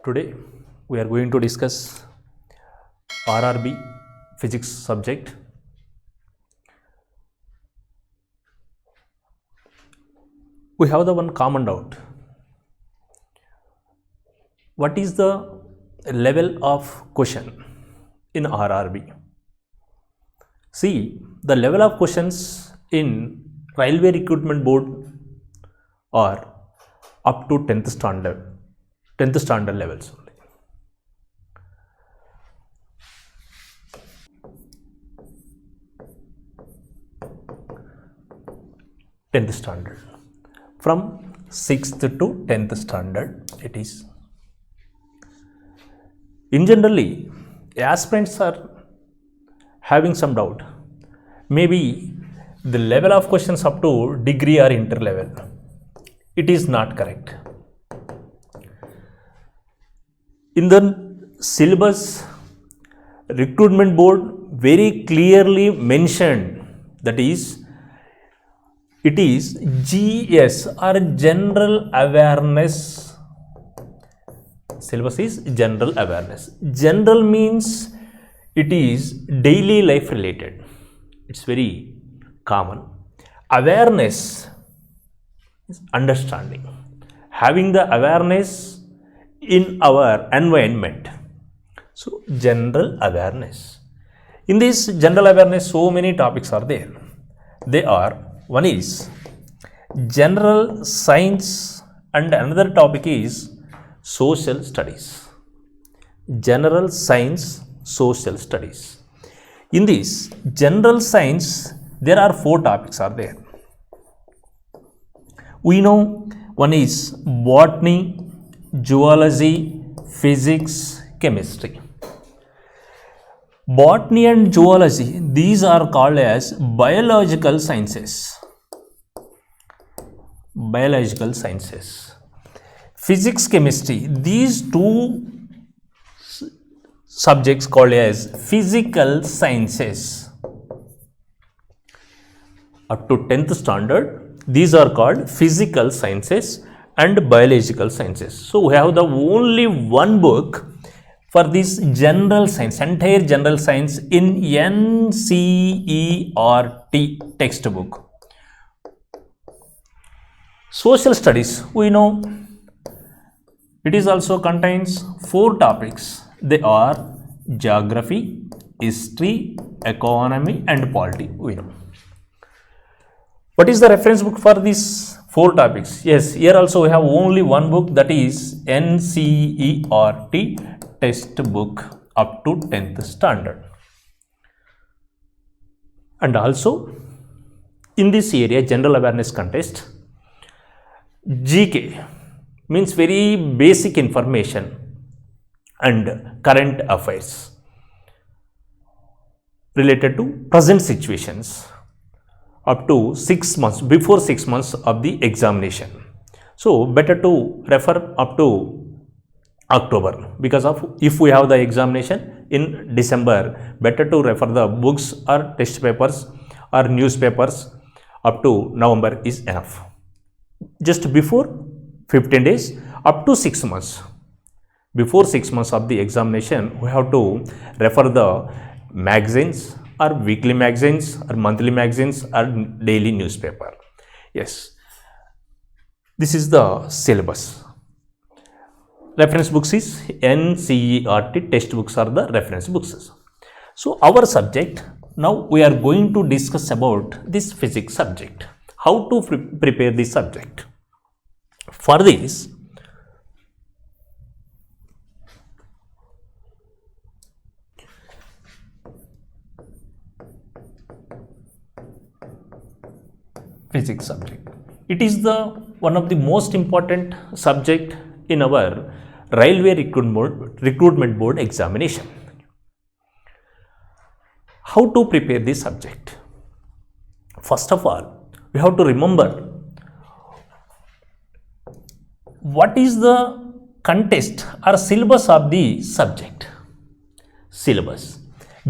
Today we are going to discuss RRB physics subject. We have the one common doubt. What is the level of question in RRB? See, the level of questions in Railway Recruitment Board are up to 10th standard levels only. Tenth standard, from 6th to 10th standard it is. In generally, aspirants are having some doubt. Maybe the level of questions up to degree or inter level. It is not correct. In the syllabus, recruitment board very clearly mentioned, that is, it is GS or general awareness. Syllabus is general awareness. General means it is daily life related. It's very common. Awareness is understanding. Having the awareness in our environment. So, general awareness. In this general awareness, so many topics are there. They are, one is general science and another topic is social studies. General science, social studies. In this general science, there are 4 topics are there. We know one is botany, zoology, physics, chemistry. Botany and zoology, these are called as biological sciences. Biological sciences. Physics, chemistry, these 2 subjects called as physical sciences. Up to 10th standard, these are called physical sciences and biological sciences. So, we have the only one book for this general science, entire general science in NCERT textbook. Social studies, we know it is also contains 4 topics. They are geography, history, economy and polity, we know. What is the reference book for these 4 topics? Yes, here also we have only one book, that is NCERT textbook up to 10th standard. And also in this area, general awareness contest, GK means very basic information and current affairs related to present situations up to 6 months, before 6 months of the examination. So, better to refer up to October, because of if we have the examination in December, better to refer the books or test papers or newspapers up to November is enough. Just before 15 days up to 6 months. Before 6 months of the examination, we have to refer the magazines or weekly magazines or monthly magazines or daily newspaper. Yes, this is the syllabus. Reference books is NCERT textbooks are the reference books. So, our subject, now we are going to discuss about this physics subject. How to prepare this subject? For this, physics subject. It is the one of the most important subject in our Railway Recruitment Board examination. How to prepare this subject? First of all, we have to remember what is the contest or syllabus of the subject. Syllabus,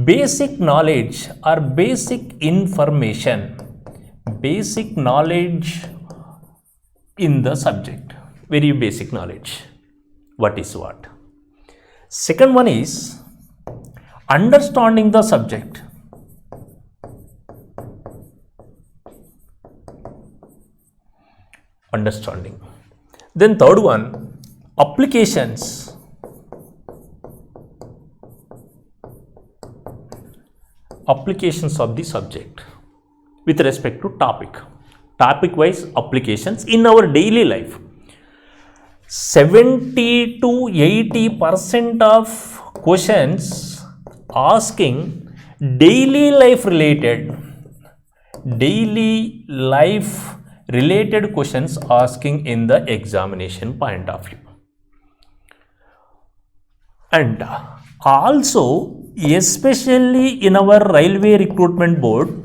basic knowledge or basic information, basic knowledge in the subject, very basic knowledge. What is what? Second one is understanding the subject. Understanding. Then third one, applications. Applications of the subject with respect to topic. Topic wise applications in our daily life. 70 to 80% of questions asking daily life related questions asking in the examination point of view. And also, especially in our railway recruitment board,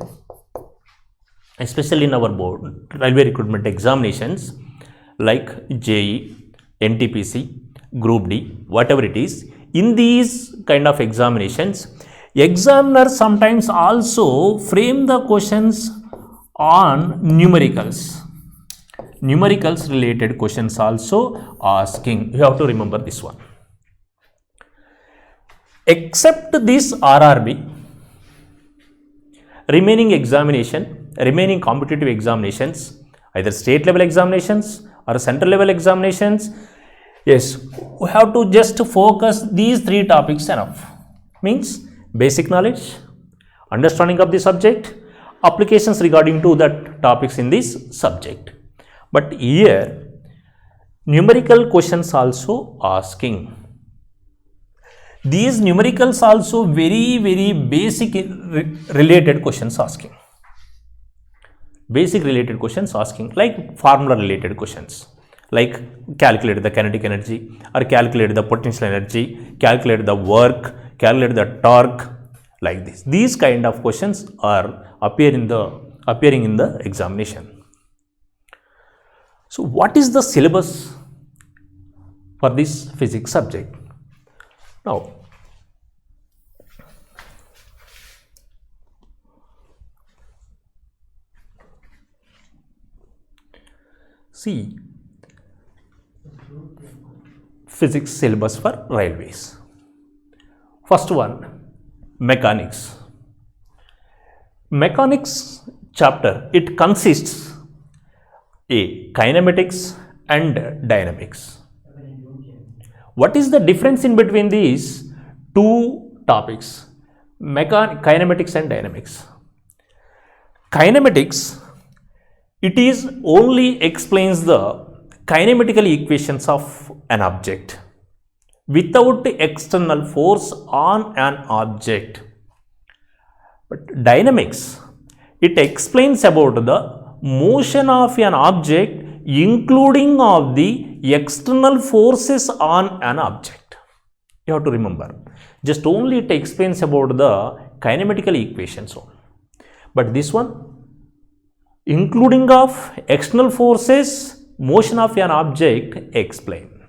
railway recruitment examinations like JEE, NTPC, Group D, whatever it is, in these kind of examinations, examiners sometimes also frame the questions on numericals related questions also asking. You have to remember this one. Except this RRB, remaining competitive examinations, either state level examinations or central level examinations, yes, we have to just focus these three topics enough. Means basic knowledge, understanding of the subject, applications regarding to that topics in this subject. But here numerical questions also asking. These numericals also very basic related questions asking. Basic related questions asking, like formula related questions, like calculate the kinetic energy or calculate the potential energy, calculate the work, calculate the torque, like this. These kind of questions are appearing in the examination. So what is the syllabus for this physics subject? Now, see physics syllabus for railways. First one, mechanics. Mechanics chapter, it consists A, kinematics and dynamics. What is the difference in between these two topics, kinematics and dynamics? Kinematics, it is only explains the kinematical equations of an object without external force on an object. But dynamics, it explains about the motion of an object including of the external forces on an object. You have to remember, just only it explains about the kinematical equations only. But this one, including of external forces, motion of an object, explain.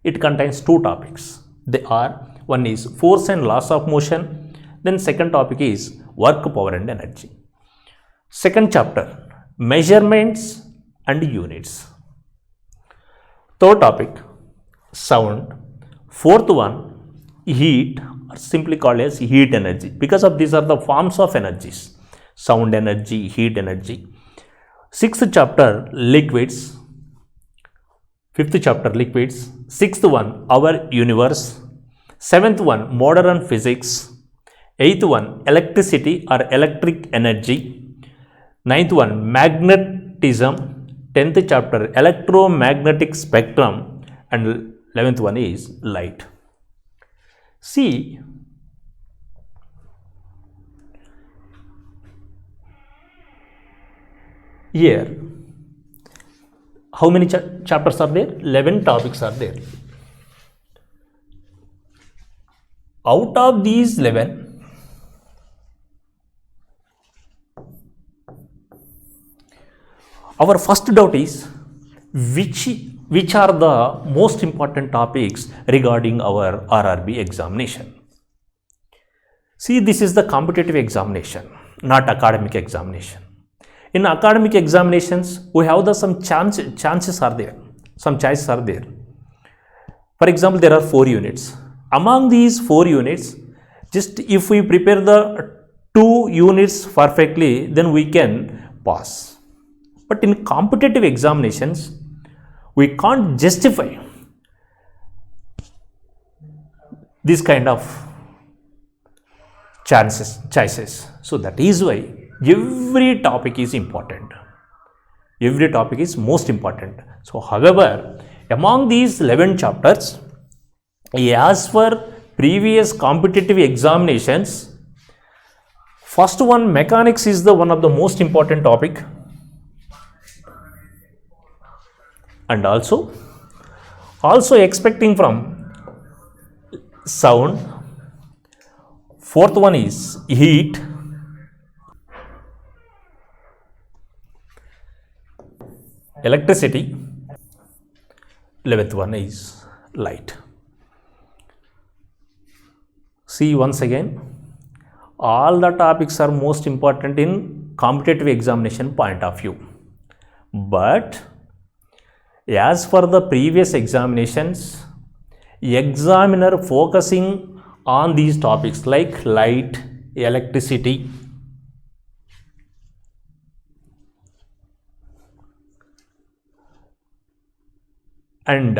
It contains two topics. They are, one is force and laws of motion, then second topic is work, power and energy. Second chapter, measurements and units. Third topic, sound. Fourth one, heat, or simply called as heat energy, because of these are the forms of energies, sound energy, heat energy. Sixth chapter, liquids. Fifth chapter, liquids. Sixth one, our universe. Seventh one, modern physics. Eighth one, electricity or electric energy. Ninth one, magnetism. 10th chapter, electromagnetic spectrum, and 11th one is light. See, here, how many chapters are there? 11 topics are there. Out of these 11, our first doubt is which are the most important topics regarding our RRB examination. See, this is the competitive examination, not academic examination. In academic examinations, we have some chances are there, some choices are there. For example, there are 4 units. Among these 4 units, just if we prepare the 2 units perfectly, then we can pass. But in competitive examinations, we can't justify this kind of choices. So that is why every topic is important. Every topic is most important. So however, among these 11 chapters, as for previous competitive examinations, first one, mechanics, is the one of the most important topic, and also expecting from sound. Fourth one is heat. Electricity. 11th one is light. See, once again, all the topics are most important in competitive examination point of view. But as for the previous examinations, examiner focusing on these topics like light, electricity, and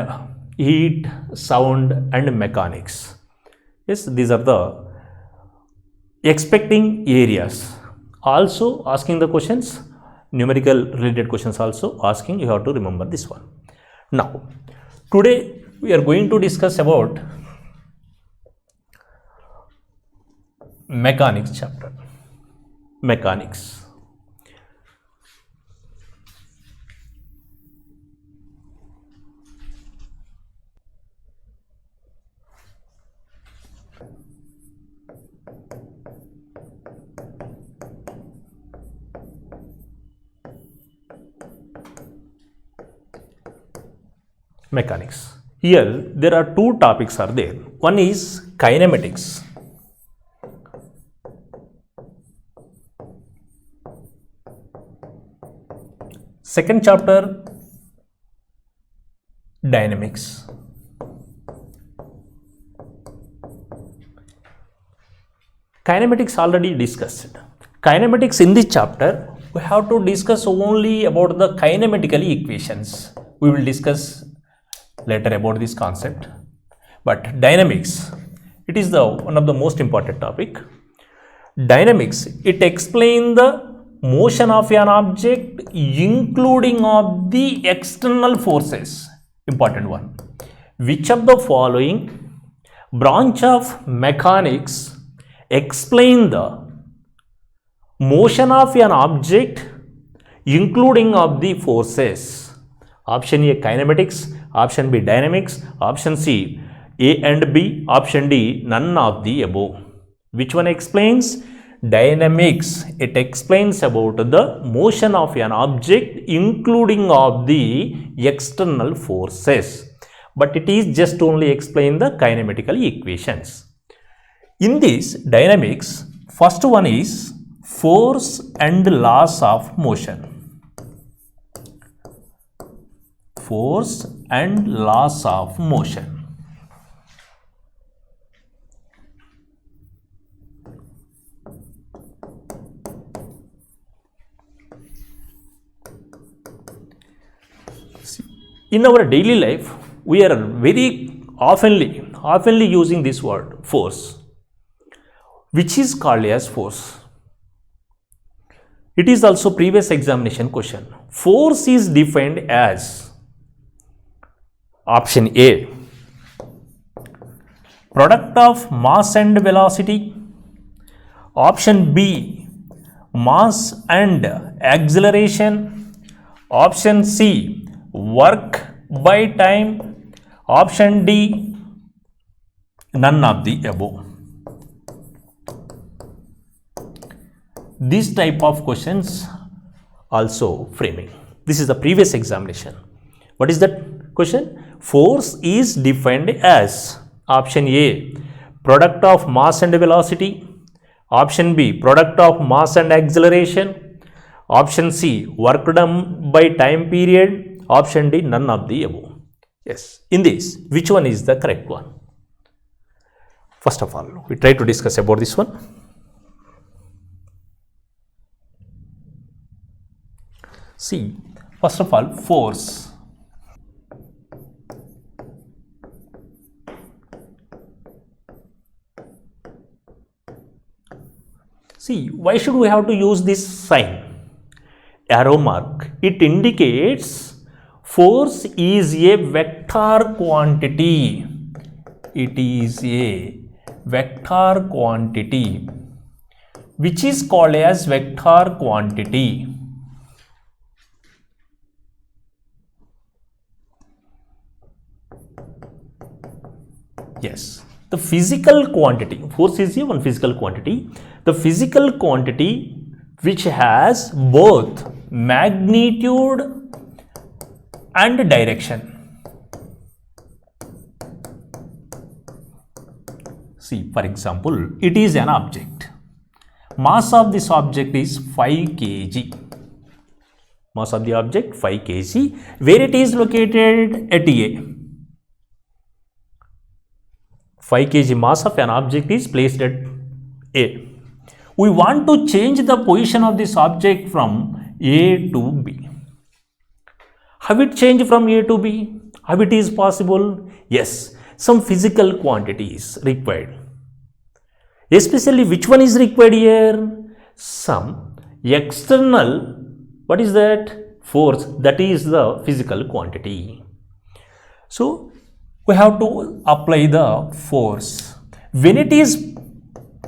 heat, sound, and mechanics. Yes, these are the expecting areas. Also asking the questions, numerical related questions also asking, you have to remember this one. Now, today we are going to discuss about mechanics chapter. Mechanics. Mechanics. Here there are 2 topics are there. One is kinematics. Second chapter, dynamics. Kinematics already discussed. Kinematics, in this chapter we have to discuss only about the kinematical equations. We will discuss later about this concept. But dynamics, it is the one of the most important topic. Dynamics, it explains the motion of an object including of the external forces. Important one. Which of the following branch of mechanics explain the motion of an object including of the forces? Option A, kinematics. Option B, dynamics. Option C, A and B. Option D, none of the above. Which one explains? Dynamics. It explains about the motion of an object including of the external forces. But it is just only explain the kinematical equations. In this dynamics, first one is force and laws of motion. Force and laws of motion. In our daily life, we are very oftenly using this word force, which is called as force. It is also previous examination question. Force is defined as option A, product of mass and velocity. Option B, mass and acceleration. Option C, work by time. Option D, none of the above. This type of questions also framing. This is the previous examination. What is that question? Force is defined as option A, product of mass and velocity. Option B, product of mass and acceleration. Option C, work done by time period. Option D, none of the above. Yes. In this, which one is the correct one? First of all, we try to discuss about this one. See, first of all, force. See, why should we have to use this sign, arrow mark? It indicates force is a vector quantity. It is a vector quantity which is called as vector quantity. Yes, the physical quantity, force is one physical quantity, the physical quantity which has both magnitude and direction. See, for example, it is an object. Mass of this object is 5 kg. Mass of the object 5 kg. Where it is located? At A. 5 kg mass of an object is placed at A. We want to change the position of this object from A to B. How it change from A to B? How it is possible? Yes, some physical quantity is required. Especially which one is required here? Some external, what is that? Force, that is the physical quantity. So, we have to apply the force. When it is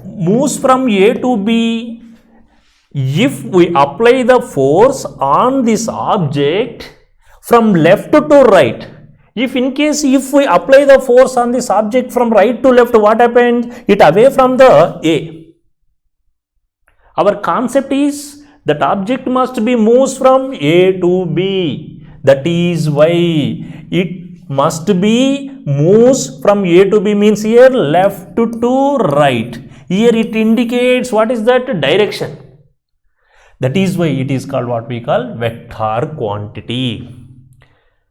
moves from A to B, if we apply the force on this object from left to right, if we apply the force on this object from right to left, what happens? It away from the A. Our concept is that object must be moves from A to B. That is why it must be moves from A to B, means here left to right. Here it indicates what is that? Direction. That is why it is called what we call vector quantity.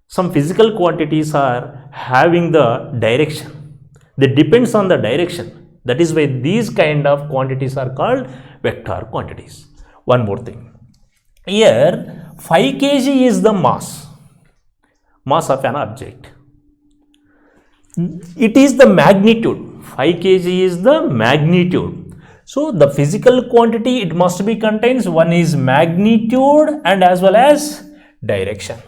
Some physical quantities are having the direction. They depends on the direction. That is why these kind of quantities are called vector quantities. One more thing. Here 5 kg is the mass of an object. It is the magnitude. 5 kg is the magnitude. So the physical quantity, it must be contains, one is magnitude and as well as direction.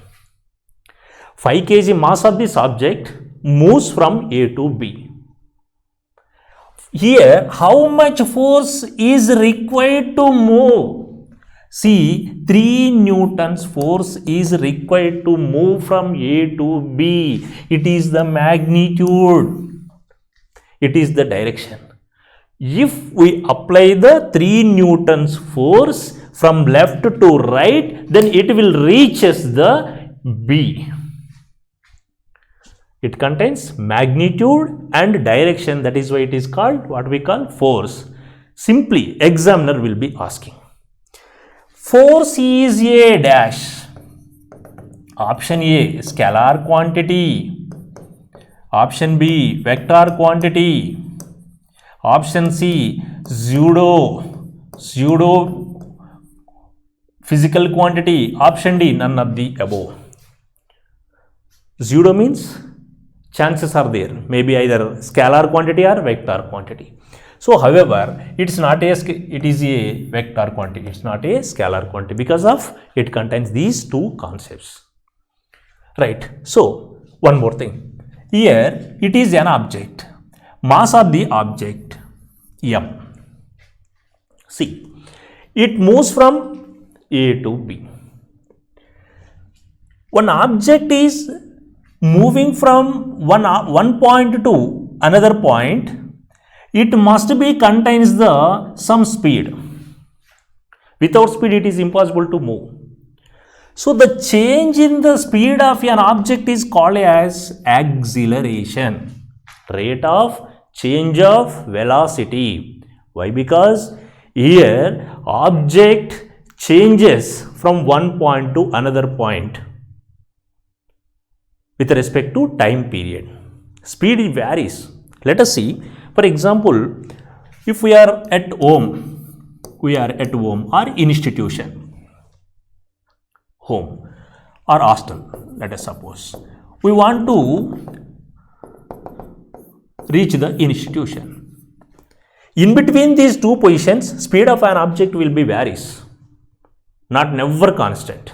5 kg mass of this object moves from A to B. Here, how much force is required to move? See, 3 newtons force is required to move from A to B. It is the magnitude. It is the direction. If we apply the 3 newtons force from left to right, then it will reaches the B. It contains magnitude and direction. That is why it is called what we call force. Simply, examiner will be asking. Force is a dash. Option A, scalar quantity. Option B, vector quantity. Option C, pseudo physical quantity. Option D, none of the above. Pseudo means chances are there, maybe either scalar quantity or vector quantity. So, however, it is a vector quantity, it is not a scalar quantity because of it contains these two concepts. Right. So, one more thing. Here, it is an object. Mass of the object, M. See, it moves from A to B. One object is moving from one point to another point, it must be contains the some speed. Without speed, it is impossible to move. So, the change in the speed of an object is called as acceleration, rate of change of velocity. Why? Because here object changes from one point to another point with respect to time period. Speed varies. Let us see. For example, if we are at home or institution, home or hostel, let us suppose. We want to reach the institution. In between these two positions, speed of an object will be varies, not never constant.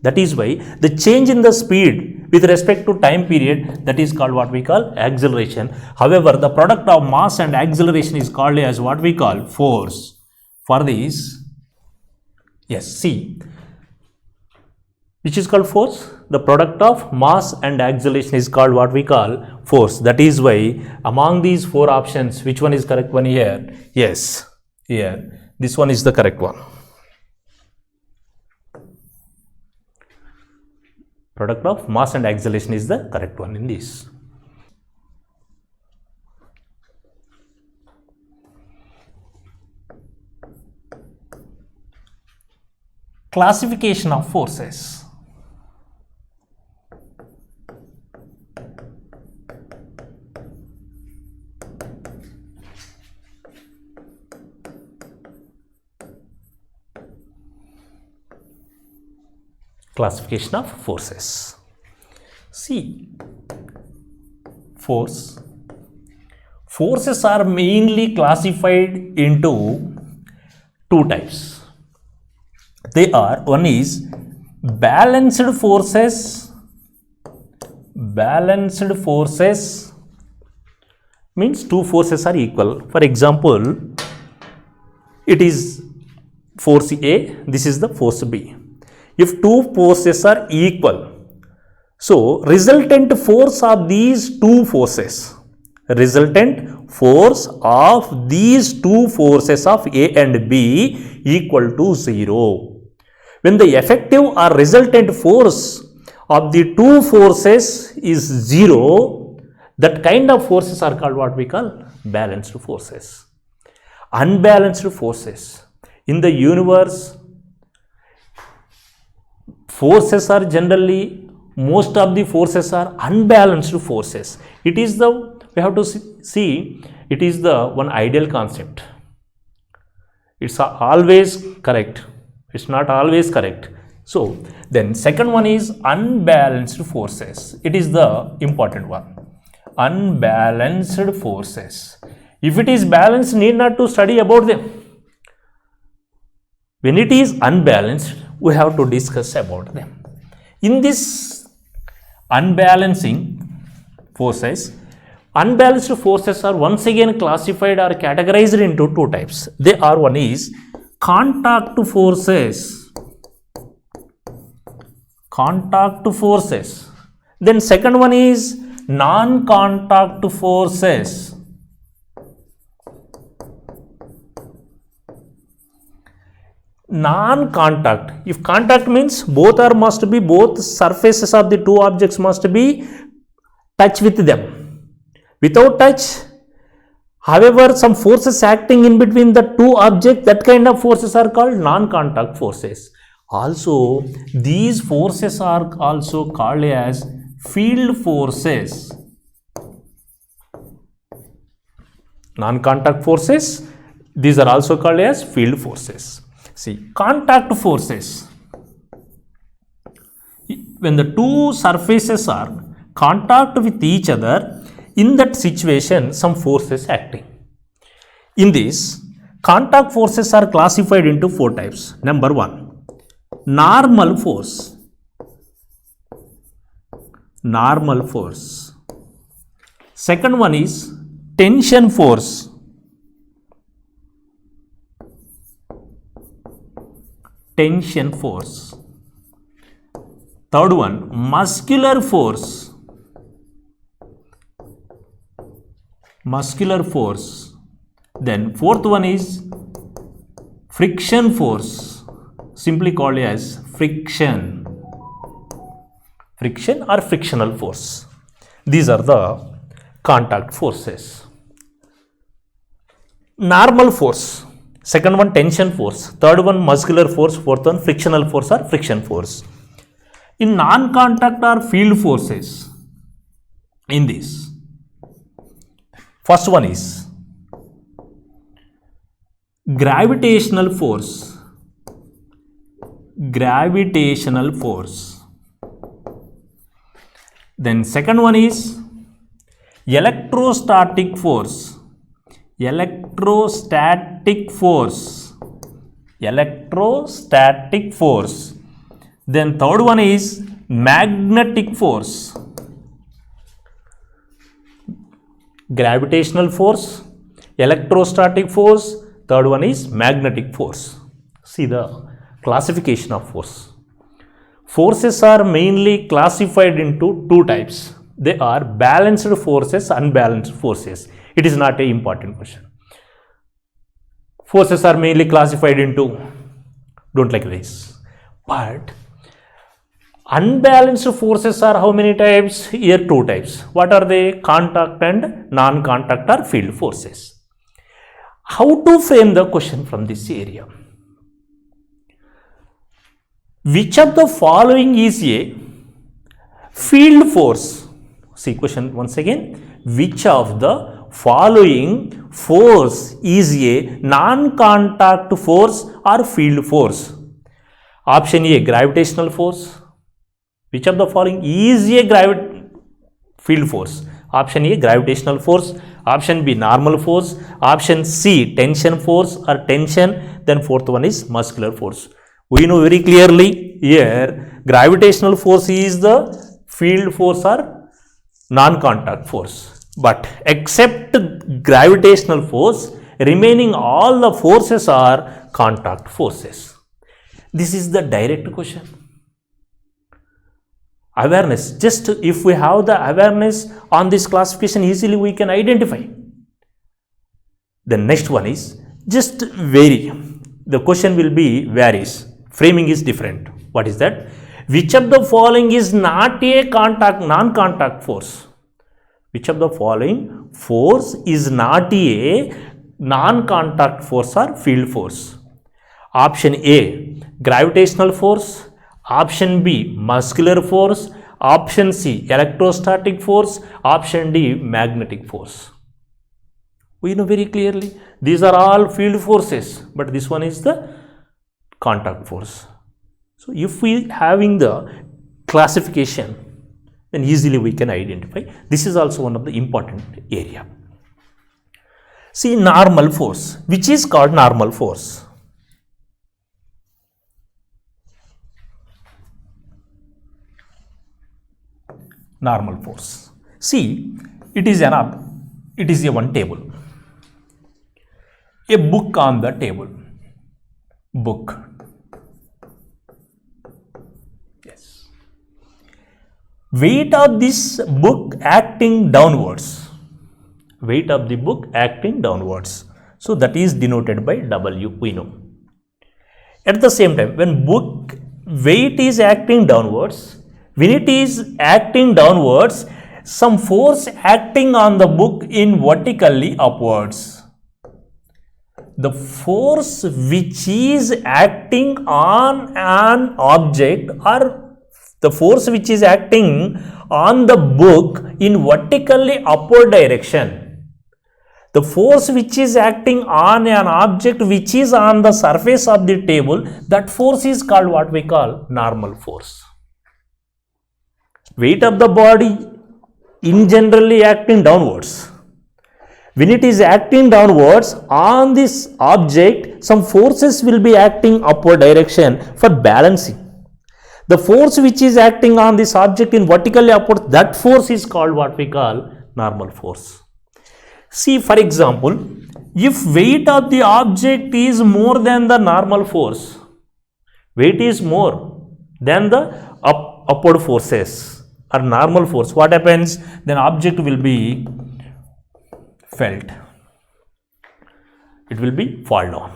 That is why the change in the speed with respect to time period, that is called what we call acceleration. However, the product of mass and acceleration is called as what we call force. For this, yes, see, which is called force? The product of mass and acceleration is called what we call force. That is why among these four options, which one is correct one here? Yes, here, this one is the correct one. Product of mass and acceleration is the correct one in this. Classification of forces. Classification of forces. See, forces are mainly classified into two types. They are, one is balanced forces. Balanced forces means two forces are equal. For example, it is force A, this is the force B. If two forces are equal, so resultant force of these two forces, resultant force of these two forces of A and B equal to 0. When the effective or resultant force of the two forces is 0, that kind of forces are called what we call balanced forces. Unbalanced forces. In the universe, forces are generally, most of the forces are unbalanced forces. It is the, we have to see, it is the one ideal concept. It's always correct. It's not always correct. So, then second one is unbalanced forces. It is the important one. Unbalanced forces. If it is balanced, need not to study about them. When it is unbalanced, we have to discuss about them. In this unbalancing forces, unbalanced forces are once again classified or categorized into two types. They are, one is contact forces. Contact forces. Then second one is non-contact forces. Non-contact, if contact means both surfaces of the two objects must be touch with them. Without touch, however, some forces acting in between the two objects, that kind of forces are called non-contact forces. Also, these forces are also called as field forces. Non-contact forces, these are also called as field forces. See, contact forces. When the two surfaces are contact with each other, in that situation, some force is acting. In this, contact forces are classified into four types. Number one, normal force. Normal force. Second one is tension force. Tension force. Third one, muscular force. Muscular force. Then fourth one is friction force, simply called as friction. Friction or frictional force. These are the contact forces. Normal force. Second one, tension force. Third one, muscular force. Fourth one, frictional force or friction force. In non-contact or field forces, in this, First one is gravitational force. Gravitational force. Then second one is electrostatic force. Electrostatic force. Electrostatic force. Then third one is magnetic force. Gravitational force, electrostatic force, third one is magnetic force. See the classification of force. Forces are mainly classified into two types. They are balanced forces, unbalanced forces. It is not an important question. Forces are mainly classified into, don't like this. But unbalanced forces are how many types? Here two types. What are they? Contact and non-contact or field forces. How to frame the question from this area? Which of the following is a field force? See question once again. Which of the following force is a non-contact force or field force? Option A, gravitational force. Which of the following is a field force? Option A, gravitational force. Option B, normal force. Option C, tension force or tension. Then fourth one is muscular force. We know very clearly here gravitational force is the field force or non-contact force. But except gravitational force, remaining all the forces are contact forces. This is the direct question. Awareness, just if we have the awareness on this classification, easily we can identify. The next one is just vary. The question will be varies. Framing is different. What is that? Which of the following is not a non-contact force? Which of the following force is not a non-contact force or field force? Option A, gravitational force. Option B, muscular force. Option C, electrostatic force. Option D, magnetic force. We know very clearly these are all field forces, but this one is the contact force. So if we having the classification, then easily we can identify. This is also one of the important area. See normal force. Which is called normal force? Normal force. See, it is a one table. A book on the table. Book. Yes. Weight of this book acting downwards. Weight of the book acting downwards. So that is denoted by W, we know. At the same time, when book weight is acting downwards, when it is acting downwards, some force acting on the book in vertically upwards. The force which is acting on an object or the force which is acting on the book in vertically upward direction. The force which is acting on an object which is on the surface of the table, that force is called what we call normal force. Weight of the body in generally acting downwards. When it is acting downwards on this object, some forces will be acting upward direction for balancing. The force which is acting on this object in vertically upward, that force is called what we call normal force. See, for example, if weight of the object is more than the normal force, weight is more than the upward forces or normal force, what happens? Then object will be felt. It will be fall down,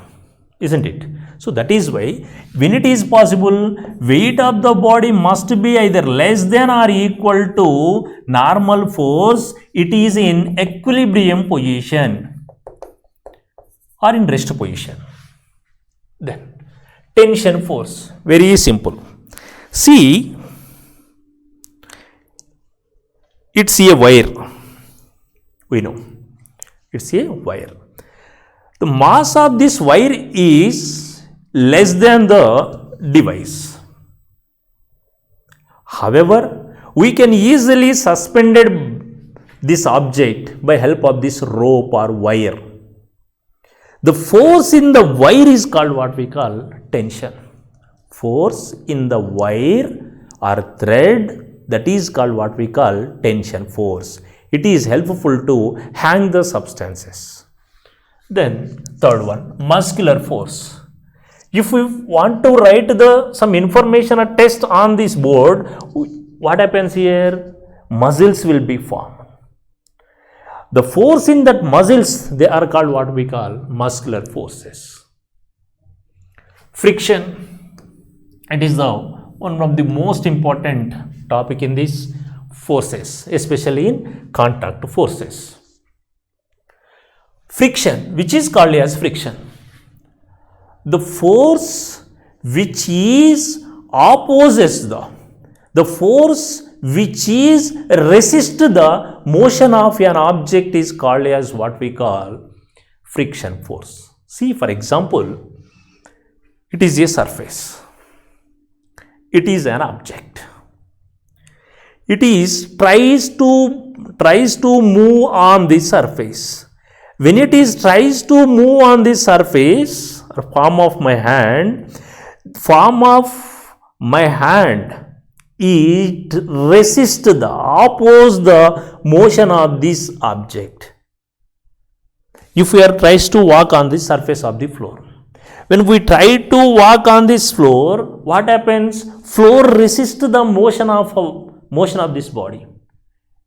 isn't it? So that is why when it is possible, weight of the body must be either less than or equal to normal force. It is in equilibrium position or in rest position. Then tension force, very simple. See, it's a wire, we know. It's a wire. The mass of this wire is less than the device. However, we can easily suspended this object by help of this rope or wire. The force in the wire is called what we call tension. Force in the wire or thread, that is called what we call tension force. It is helpful to hang the substances. Then third one, muscular force. If we want to write some information or test on this board, what happens here? Muscles will be formed. The force in that muscles, they are called what we call muscular forces. Friction. It is one of the most important topic in these forces, especially in contact forces. Friction, which is called as friction. The force which is opposes the force which is resist the motion of an object is called as what we call friction force. See, for example, it is a surface. It is an object. It is tries to move on the surface. When it is tries to move on the surface, or palm of my hand, it resists oppose the motion of this object. If we are tries to walk on the surface of the floor, when we try to walk on this floor, what happens? Floor resists the motion of this body.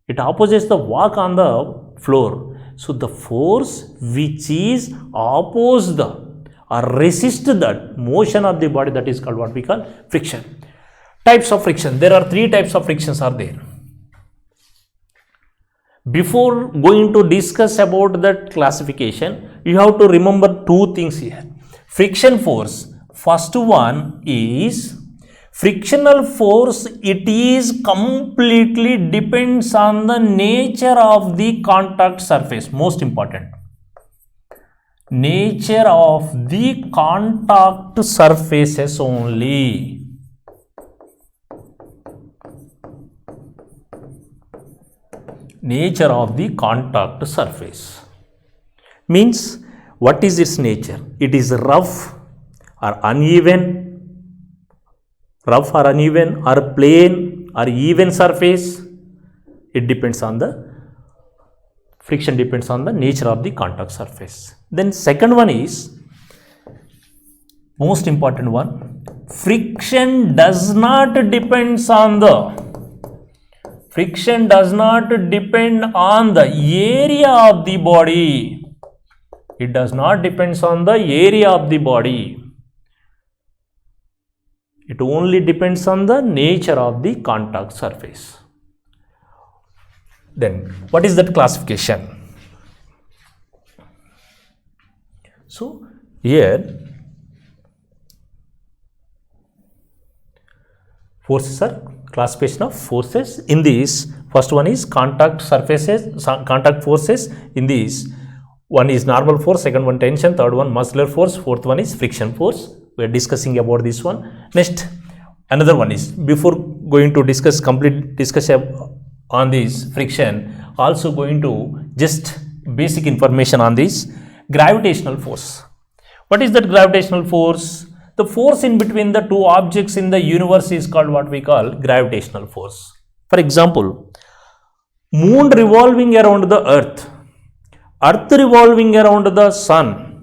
It opposes the walk on the floor. So the force which is opposed or resist the motion of the body, that is called what we call friction. Types of friction. There are 3 types of frictions are there. Before going to discuss about that classification, you have to remember 2 things here. Friction force. First one is frictional force. It is completely depends on the nature of the contact surface. Most important. Nature of the contact surfaces only. Nature of the contact surface means what is its nature? It is rough or uneven, or plain or even surface. It depends on the friction, depends on the nature of the contact surface. Then second one is most important one. Friction does not depend on the area of the body. It does not depend on the area of the body. It only depends on the nature of the contact surface. Then what is that classification? So here forces are classification of forces. In this, first one is contact forces. In this, one is normal force, second one tension, third one muscular force, fourth one is friction force. We are discussing about this one. Next, another one is, before going to discuss complete discussion on this friction, also going to just basic information on this gravitational force. What is that gravitational force? The force in between the 2 objects in the universe is called what we call gravitational force. For example, moon revolving around the earth revolving around the sun.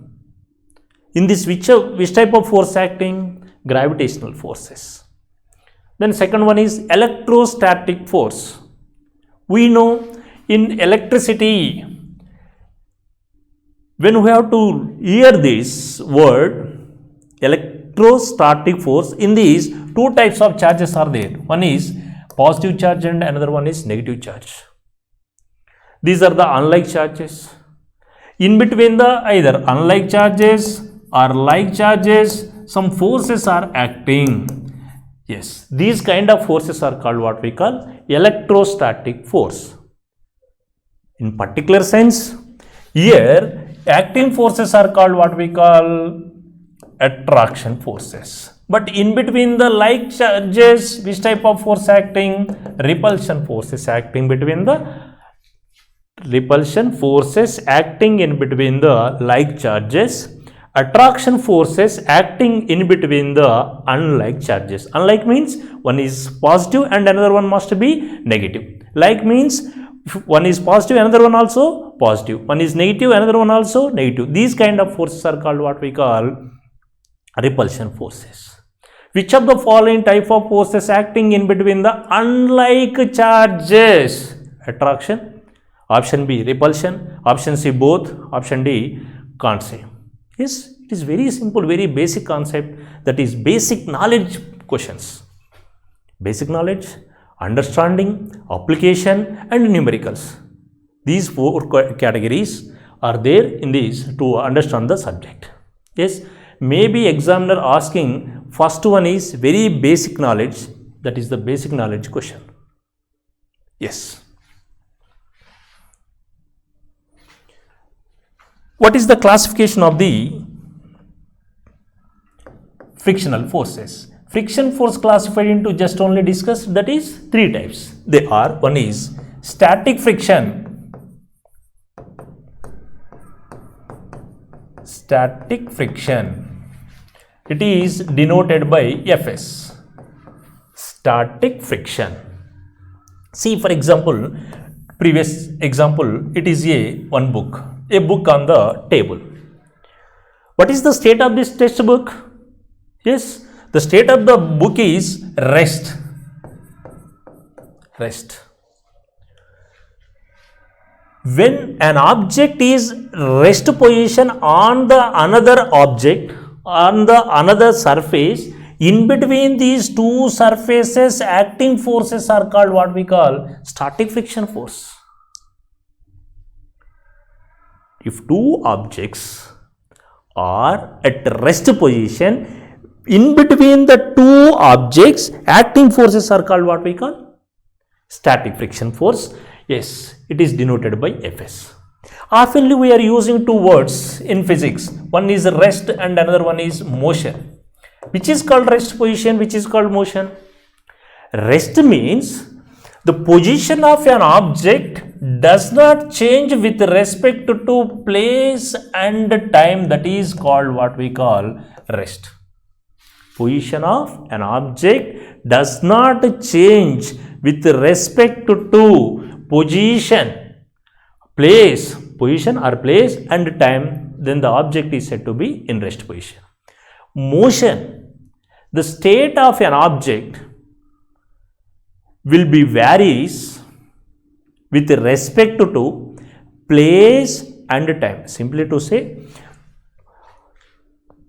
In this, which type of force acting? Gravitational forces. Then second one is electrostatic force. We know in electricity, when we have to hear this word electrostatic force, in these 2 types of charges are there. One is positive charge and another one is negative charge. These are the unlike charges. In between the either unlike charges or like charges, some forces are acting. Yes, these kind of forces are called what we call electrostatic force. In particular sense, Here, acting forces are called what we call attraction forces. But in between the like charges, which type of force acting? Repulsion forces acting between the repulsion forces acting in between the like charges. Attraction forces acting in between the unlike charges. Unlike means one is positive and another one must be negative. Like means one is positive, another one also positive. One is negative, another one also negative. These kind of forces are called what we call repulsion forces. Which of the following type of forces acting in between the unlike charges? Attraction. Option B, repulsion. Option C, both. Option D, can't say. Yes, it is very simple, very basic concept. That is basic knowledge questions. Basic knowledge, understanding, application and numericals. These four categories are there in these to understand the subject. Yes, maybe examiner asking first one is very basic knowledge, that is the basic knowledge question. Yes. What is the classification of the frictional forces? Friction force classified into just only discussed, that is three types. They are, one is static friction. Static friction. It is denoted by Fs. Static friction. See, for example, previous example, it is a book on the table. What is the state of this textbook? Yes, the state of the book is rest. Rest. When an object is rest position on the another object, on the another surface, in between these two surfaces, acting forces are called what we call static friction force. If two objects are at rest position, in between the two objects, acting forces are called what we call static friction force. Yes, it is denoted by Fs. Oftenly we are using two words in physics. One is rest and another one is motion. Which is called rest position, which is called motion? Rest means the position of an object does not change with respect to place and time, that is called what we call rest. Position of an object does not change with respect to position, place, position or place and time, then the object is said to be in rest position. Motion, the state of an object will be varies with respect to place and time. Simply to say,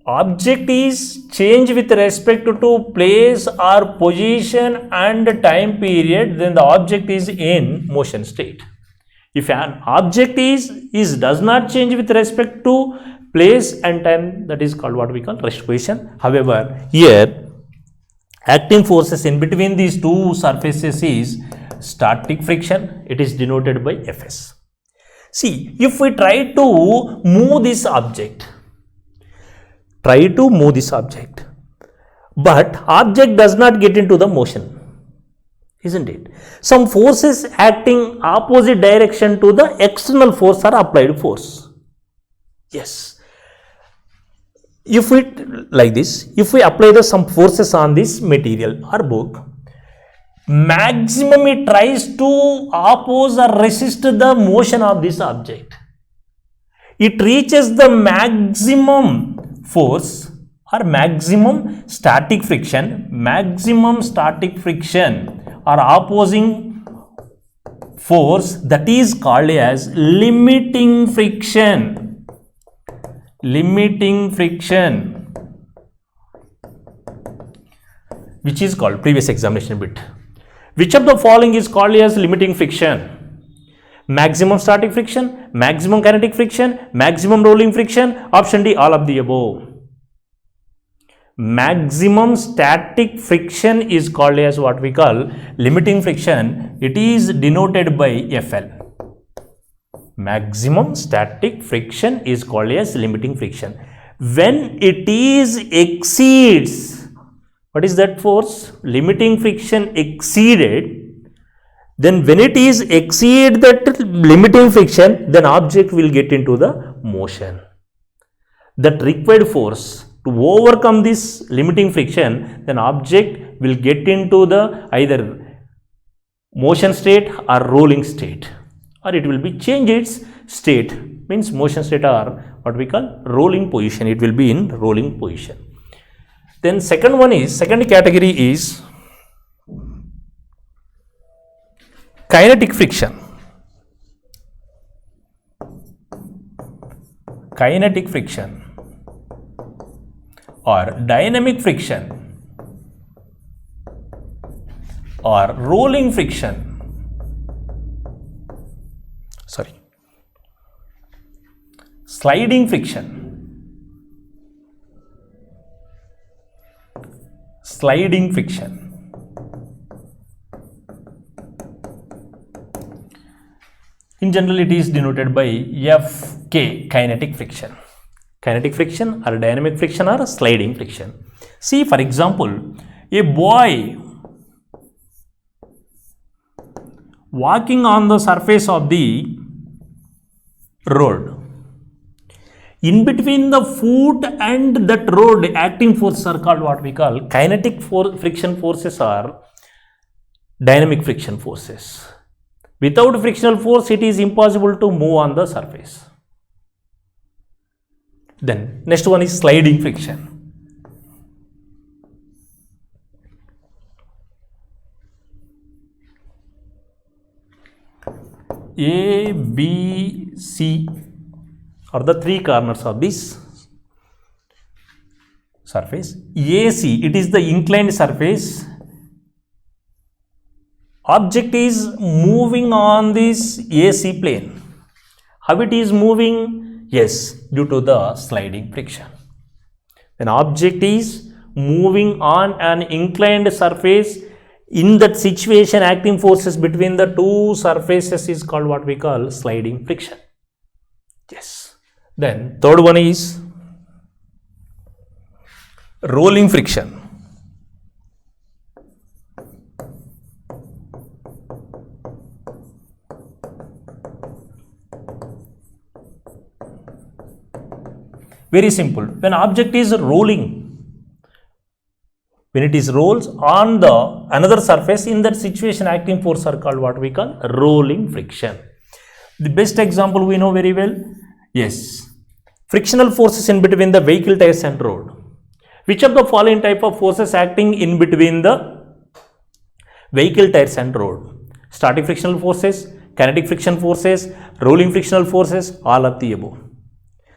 object is changed with respect to place or position and time period, then the object is in motion state. If an object does not change with respect to place and time, that is called what we call rest position. However, here acting forces in between these two surfaces is static friction. It is denoted by Fs. See, if we try to move this object, but object does not get into the motion, isn't it? Some forces acting opposite direction to the external force or applied force. Yes. If we like this, if we apply some forces on this material or book, maximum it tries to oppose or resist the motion of this object. It reaches the maximum force or maximum static friction or opposing force, that is called as limiting friction. Which is called previous examination bit. Which of the following is called as limiting friction? Maximum static friction, maximum kinetic friction, maximum rolling friction, option D, all of the above. Maximum static friction is called as what we call limiting friction. It is denoted by Fl. Maximum static friction is called as limiting friction. When it is exceeds, what is that force? Limiting friction exceeded. Then when it is exceed that limiting friction, then object will get into the motion. That required force to overcome this limiting friction, then object will get into the either motion state or rolling state, or it will be change its state, means motion state or what we call rolling position, it will be in rolling position. Then second category is kinetic friction. Kinetic friction or dynamic friction or rolling friction. Sliding friction. Sliding friction. In general, it is denoted by Fk, kinetic friction. Kinetic friction or dynamic friction or sliding friction. See, for example, a boy walking on the surface of the road. In between the foot and that road, acting forces are called what we call kinetic friction forces or dynamic friction forces. Without frictional force, it is impossible to move on the surface. Then next one is sliding friction. A, B, C are the three corners of this surface. AC, it is the inclined surface. Object is moving on this AC plane. How it is moving? Yes, due to the sliding friction. An object is moving on an inclined surface. In that situation, acting forces between the two surfaces is called what we call sliding friction. Yes. Then third one is rolling friction. Very simple. When object is rolling, when it is rolls on the another surface, in that situation acting force are called what we call rolling friction. The best example we know very well. Yes, frictional forces in between the vehicle tires and road. Which of the following type of forces acting in between the vehicle tires and road? Static frictional forces, kinetic friction forces, rolling frictional forces, all of the above.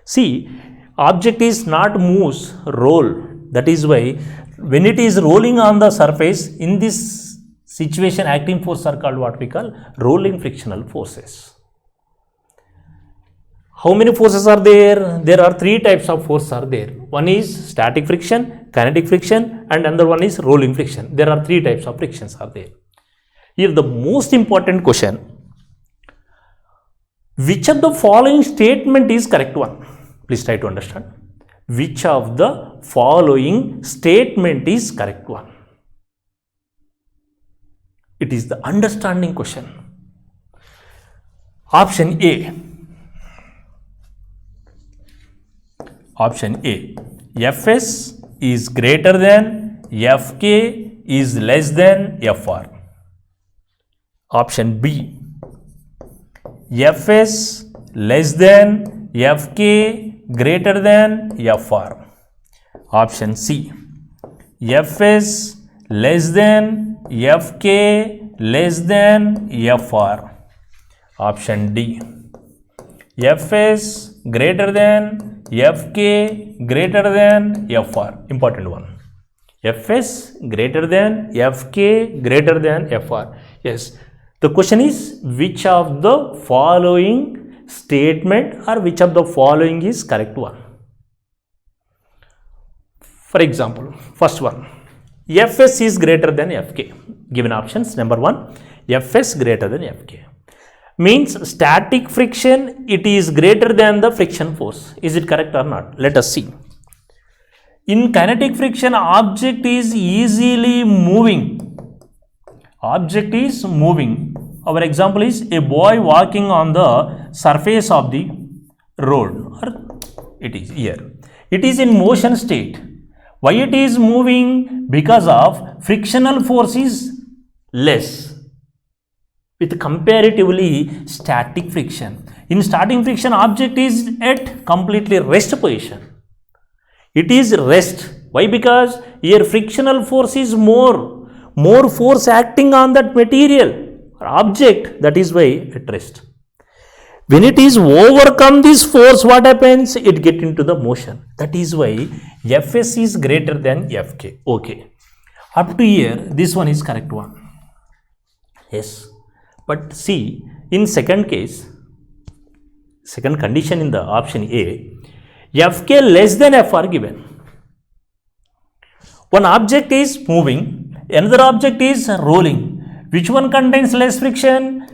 See, object is not moves, roll. That is why when it is rolling on the surface, in this situation acting forces are called what we call rolling frictional forces. How many forces are there? There are three types of forces are there. One is static friction, kinetic friction, and another one is rolling friction. There are three types of frictions are there. Here the most important question, which of the following statement is correct one? Please try to understand. Which of the following statement is correct one? It is the understanding question. Option A. Option A. Fs is greater than Fk is less than Fr. Option B. Fs less than Fk greater than Fr. Option C. Fs less than Fk less than Fr. Option D. Fs greater than Fk greater than Fr. Important one. Fs greater than Fk greater than Fr. Yes. The question is which of the following statement or which of the following is correct one. For example, first one. Fs is greater than Fk. Given options. Number one. Fs greater than Fk. means static friction, it is greater than the friction force. Is it correct or not? Let us see. In kinetic friction, object is easily moving. Object is moving. Our example is a boy walking on the surface of the road, or it is here. It is in motion state. Why it is moving? Because of frictional force is less with comparatively static friction. In static friction, object is at completely rest position. It is rest. Why? Because here frictional force is more force acting on that material or object, that is why at rest. When it is overcome this force, what happens? It get into the motion. That is why Fs is greater than Fk. Okay. Up to here, this one is correct one. Yes. But see, in second case, second condition in the option A, Fk less than F are given. One object is moving, another object is rolling. Which one contains less friction?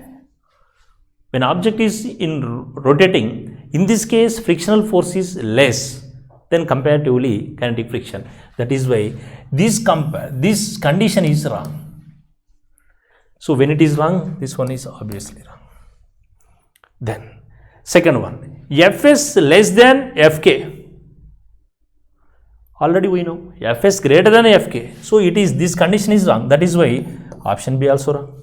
When object is in rotating, in this case frictional force is less than comparatively kinetic friction. That is why this condition is wrong. So when it is wrong, this one is obviously wrong. Then second one, Fs less than Fk. Already we know Fs greater than Fk. So it is, this condition is wrong. That is why option B also wrong.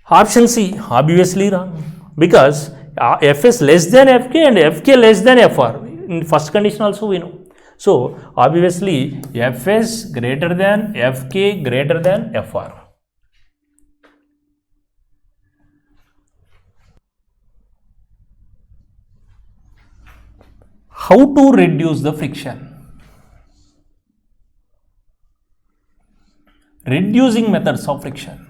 Option C obviously wrong, because Fs less than Fk and Fk less than Fr. In first condition also we know. So obviously Fs greater than Fk greater than Fr. How to reduce the friction? Reducing methods of friction.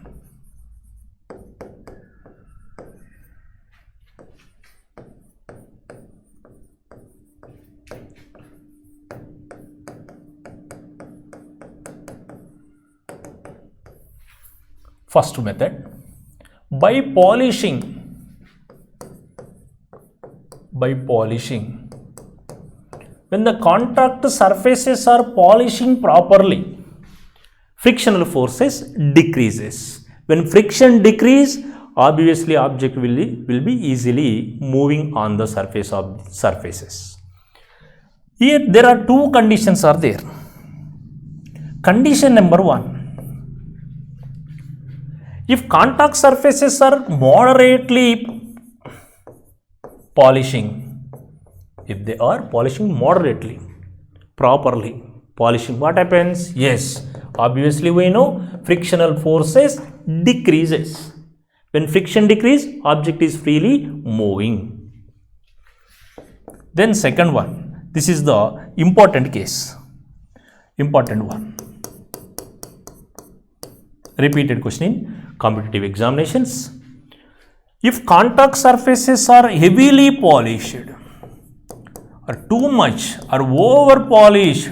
First method, by polishing. When the contact surfaces are polishing properly, frictional forces decreases. When friction decrease, obviously object will be easily moving on the surface of surfaces. Here there are two conditions are there. Condition number 1. If contact surfaces are moderately polishing, if they are polishing moderately, properly polishing, what happens? Yes, obviously we know frictional forces decreases. When friction decrease, object is freely moving. Then second one, this is the important case, important one. Repeated question in competitive examinations. If contact surfaces are heavily polished or too much or over polished,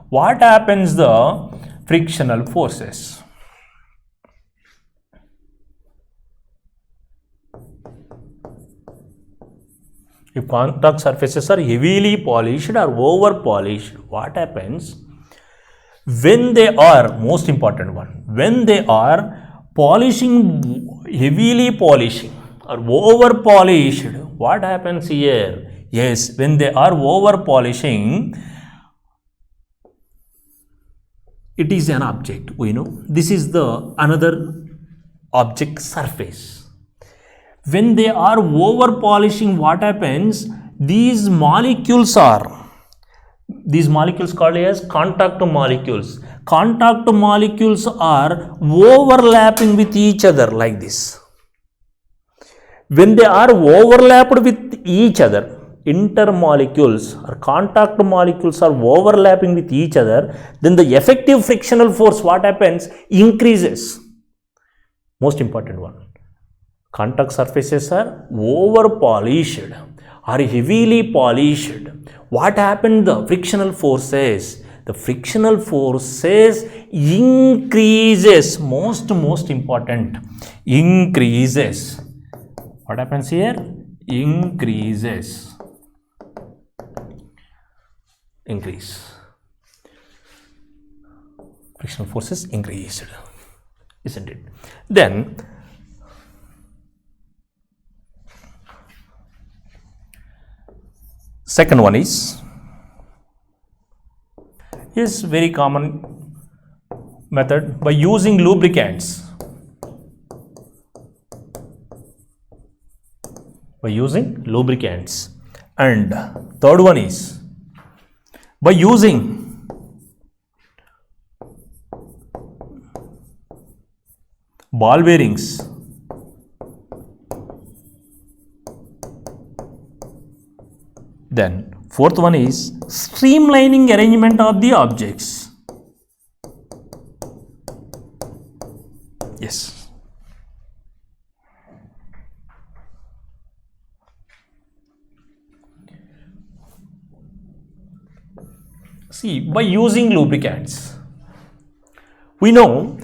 what happens? The frictional forces. If contact surfaces are heavily polished or over polished, what happens? When they are, most important one, when they are polishing, heavily polishing or over polished, what happens here? Yes, when they are over polishing, it is an object, we know. This is the another object surface. When they are over polishing, what happens? These molecules called as contact molecules. Contact molecules are overlapping with each other like this. When they are overlapped with each other, intermolecules or contact molecules are overlapping with each other, then the effective frictional force, what happens? Increases. Most important one. Contact surfaces are over polished or heavily polished. What happened? The frictional forces the frictional forces increases. Most important, increases. What happens here? Increase. Frictional forces increased, isn't it? Then second one is very common method by using lubricants. And third one is by using ball bearings. Then fourth one is streamlining arrangement of the objects. Yes. See, by using lubricants, we know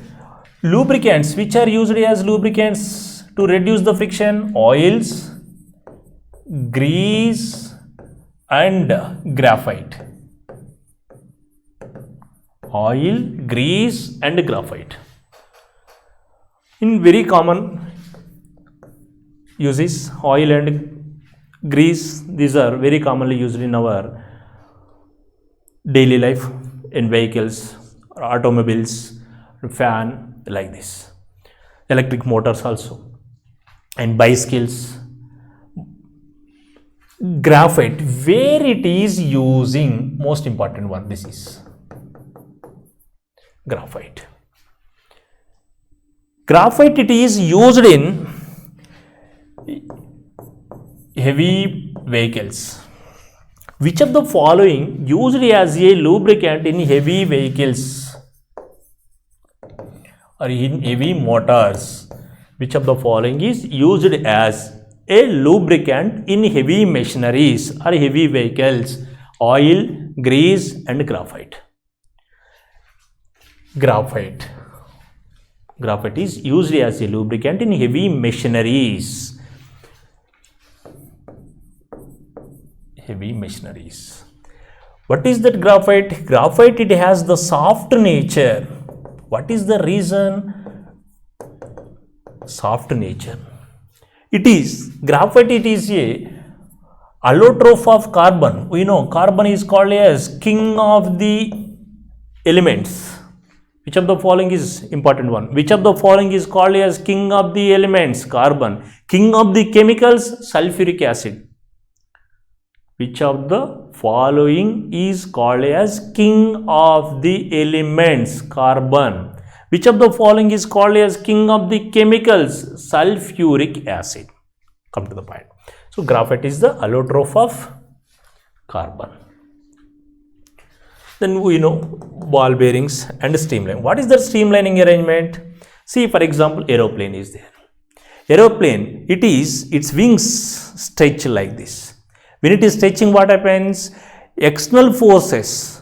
lubricants which are used as lubricants to reduce the friction: oils, grease, and graphite. Oil, grease, and graphite. In very common uses, oil and grease, these are very commonly used in our daily life, in vehicles, automobiles, fan, like this, electric motors also, and bicycles. Graphite, where it is using, most important one, this is graphite. Graphite, it is used in heavy vehicles. Which of the following used as a lubricant in heavy vehicles or in heavy motors? Which of the following is used as a lubricant in heavy machineries or heavy vehicles? Oil, grease, and graphite. Graphite is used as a lubricant in heavy machineries. What is that graphite? Graphite, it has the soft nature. What is the reason? Soft nature. Graphite, it is a allotrope of carbon. We know carbon is called as king of the elements. Which of the following is important one? Which of the following is called as king of the elements? Carbon. King of the chemicals? Sulfuric acid. Which of the following is called as king of the elements? Carbon. Which of the following is called as king of the chemicals? Sulfuric acid. Come to the point. So, graphite is the allotrope of carbon. Then we know ball bearings and streamlining. What is the streamlining arrangement? See, for example, aeroplane is there. Aeroplane, its wings stretch like this. When it is stretching, what happens? External forces,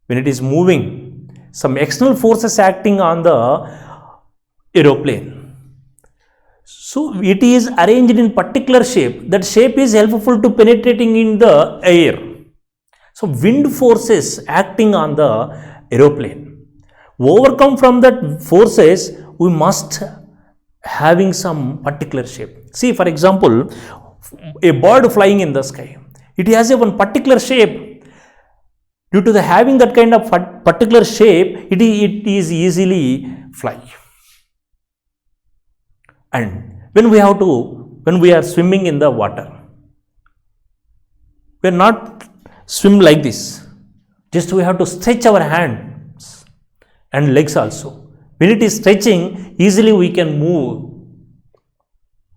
when it is moving, some external forces acting on the aeroplane. So, it is arranged in particular shape. That shape is helpful to penetrating in the air. So, wind forces acting on the aeroplane. Overcome from that forces, we must having some particular shape. See, for example, a bird flying in the sky, it has a one particular shape. Due to the having that kind of particular shape, it is easily fly. And when we are swimming in the water, we are not swim like this. Just we have to stretch our hands and legs also. When it is stretching, easily we can move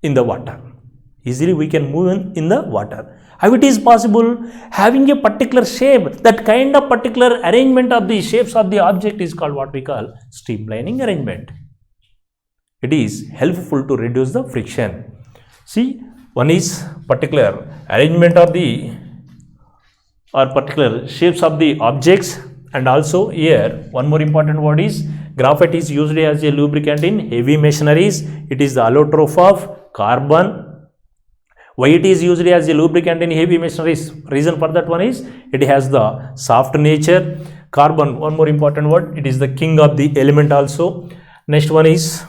in the water. In the water. How it is possible? Having a particular shape, that kind of particular arrangement of the shapes of the object is called what we call streamlining arrangement. It is helpful to reduce the friction. See, one is particular arrangement of the or particular shapes of the objects. And also here one more important word is graphite is used as a lubricant in heavy machineries. It is the allotrope of carbon. Why it is used as a lubricant in heavy machineries? Reason for that one is it has the soft nature. Carbon, one more important word, it is the king of the element also. Next one is,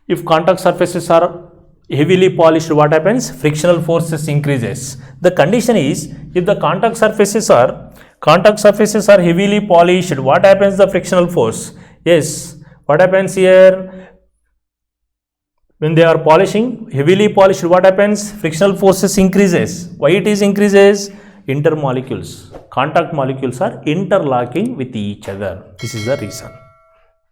if contact surfaces are heavily polished, what happens? Frictional forces increases. The condition is, if the contact surfaces are heavily polished, what happens? The frictional force. Yes, what happens here? When they are polishing, heavily polished, what happens? Frictional forces increases. Why it is increases? Intermolecules, contact molecules are interlocking with each other. This is the reason.